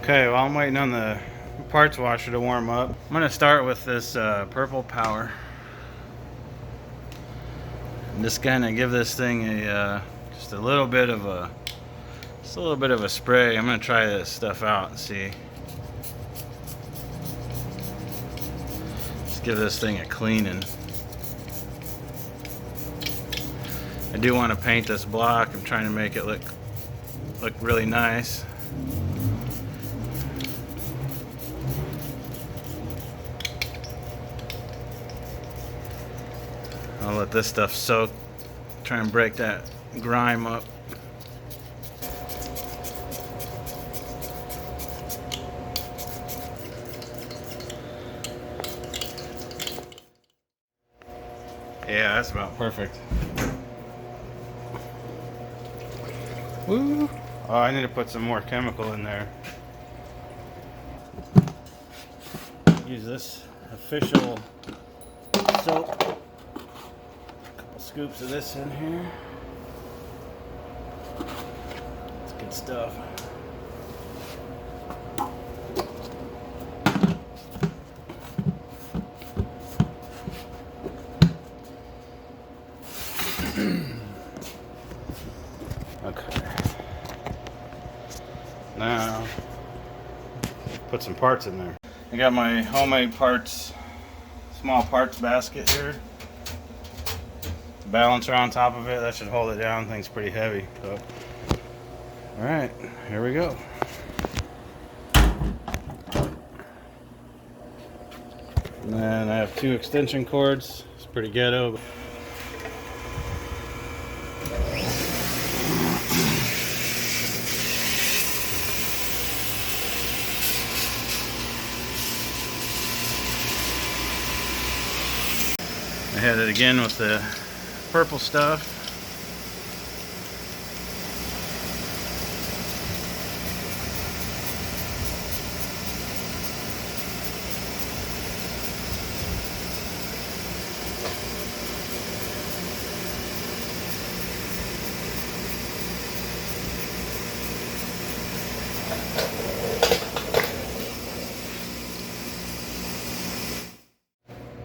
Okay, well, I'm waiting on the parts washer to warm up. I'm gonna start with this purple power. I'm just gonna give this thing a just a little bit of a spray. I'm gonna try this stuff out and see. Let's give this thing a cleaning. I do want to paint this block. I'm trying to make it look really nice. I'll let this stuff soak, try and break that grime up. Yeah, that's about perfect. Woo! Oh, I need to put some more chemical in there. Use this official soap. Scoops of this in here. It's good stuff. Okay. Now, put some parts in there. I got my homemade parts, small parts basket here. Balancer on top of it, that should hold it down. Thing's pretty heavy. So, all right, here we go. And then I have 2 extension cords. It's pretty ghetto. I hit it again with the purple stuff.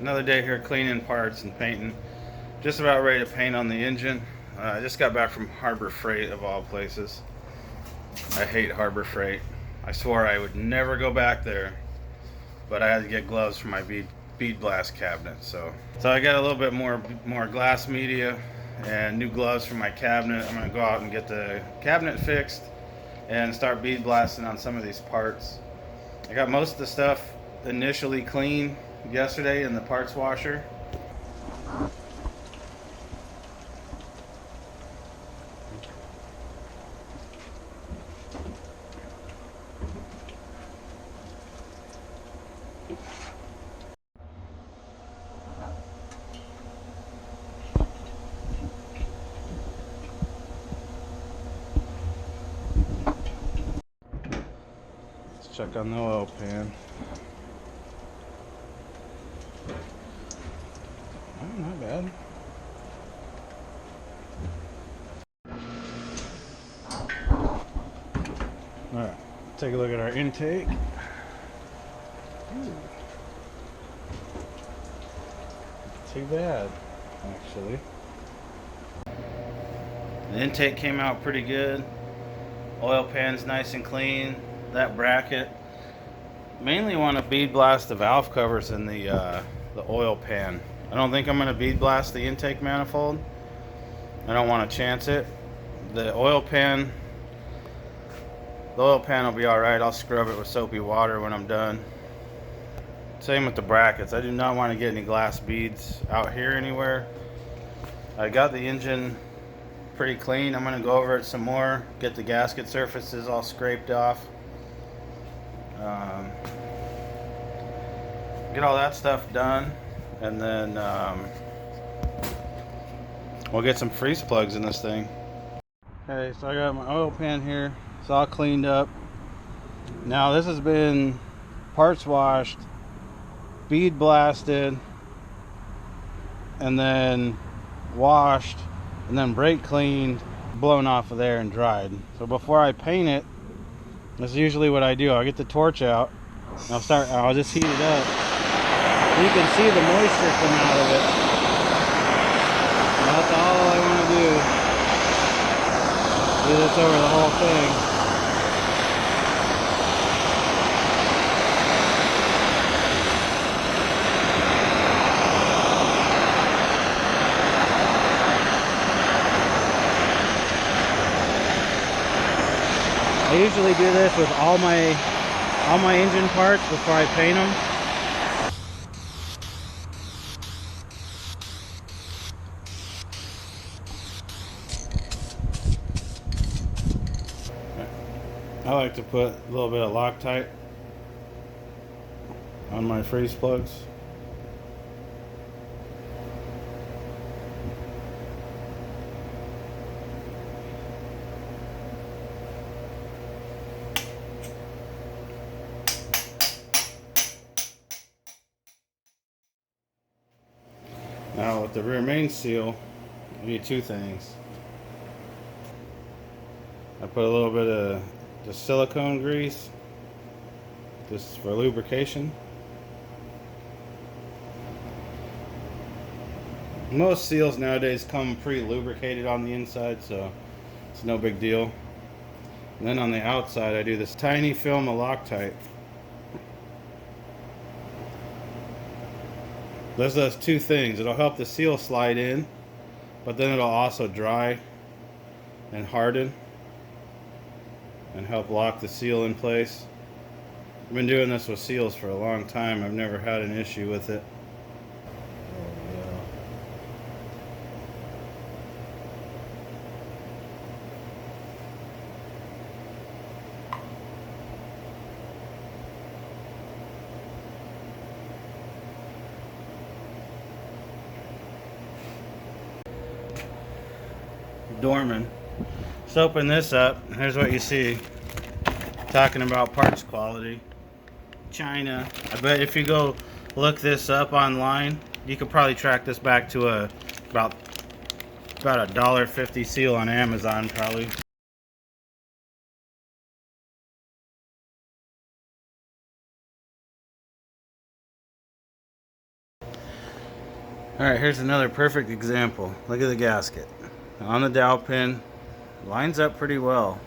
Another day here cleaning parts and painting. Just about ready to paint on the engine. I just got back from Harbor Freight, of all places. I hate Harbor Freight. I swore I would never go back there, but I had to get gloves for my bead blast cabinet. So I got a little bit more glass media and new gloves for my cabinet. I'm gonna go out and get the cabinet fixed and start bead blasting on some of these parts. I got most of the stuff initially clean yesterday in the parts washer. Let's check on the oil pan. Oh, not bad. Alright, take a look at our intake. Ooh. Too bad, actually. The intake came out pretty good. Oil pan's nice and clean. That bracket. Mainly want to bead blast the valve covers in the oil pan. I don't think I'm going to bead blast the intake manifold. I don't want to chance it. The oil pan will be alright. I'll scrub it with soapy water when I'm done. Same with the brackets. I do not want to get any glass beads out here anywhere. I got the engine pretty clean. I'm going to go over it some more, get the gasket surfaces all scraped off. Get all that stuff done, and then we'll get some freeze plugs in this thing. Okay, so I got my oil pan here. It's all cleaned up. Now this has been parts washed, bead blasted, and then washed, and then brake cleaned, blown off of there and dried. So before I paint it, That's usually what I do. I'll get the torch out. I'll just heat it up. You can see the moisture come out of it. That's all I want to do. Do this over the whole thing. I usually do this with all my engine parts before I paint them. I like to put a little bit of Loctite on my freeze plugs. Now with the rear main seal, you need two things. I put a little bit of the silicone grease, just for lubrication. Most seals nowadays come pre-lubricated on the inside, so it's no big deal. And then on the outside, I do this tiny film of Loctite. This does two things. It'll help the seal slide in, but then it'll also dry and harden and help lock the seal in place. I've been doing this with seals for a long time. I've never had an issue with it. Dorman. Let's open this up. Here's what you see. Talking about parts quality. China. I bet if you go look this up online, you could probably track this back to about $1.50 seal on Amazon probably. Alright, here's another perfect example. Look at the gasket. On the dowel pin, lines up pretty well.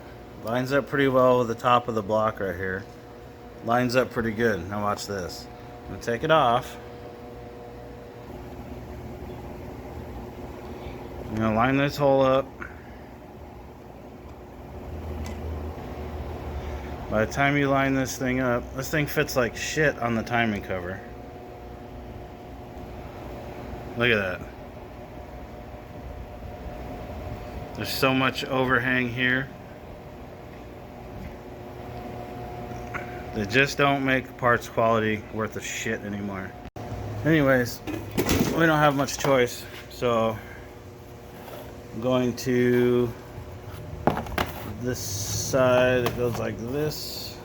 Lines up pretty well with the top of the block right here. Lines up pretty good. Now watch this. I'm going to take it off. I'm going to line this hole up. By the time you line this thing up, this thing fits like shit on the timing cover. Look at that. There's so much overhang here. They just don't make parts quality worth a shit anymore. Anyways, we don't have much choice, so I'm going to this side. It goes like this.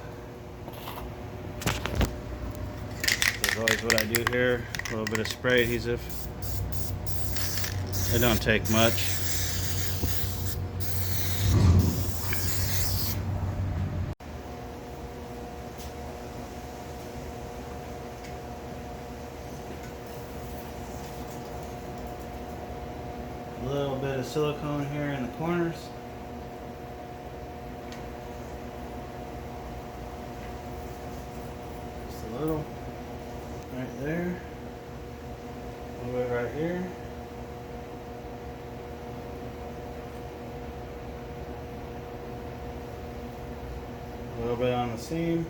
That's always what I do here. A little bit of spray adhesive. It don't take much. A little bit of silicone here in the corners. Just a little. Right there. A little bit right here. A little bit on the seam.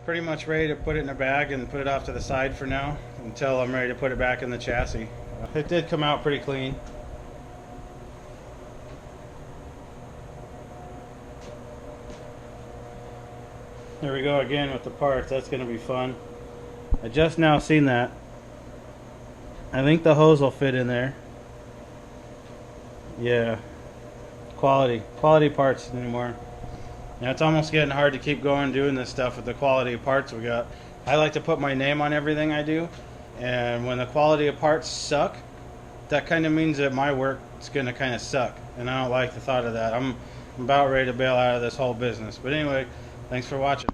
pretty much ready to put it in a bag and put it off to the side for now until I'm ready to put it back in the chassis. It did come out pretty clean. There we go again with the parts. That's going to be fun. I just now seen that. I think the hose will fit in there. Yeah. Quality parts anymore. Now it's almost getting hard to keep going doing this stuff with the quality of parts we got. I like to put my name on everything I do, and when the quality of parts suck, that kind of means that my work is going to kind of suck, and I don't like the thought of that. I'm about ready to bail out of this whole business. But anyway, thanks for watching.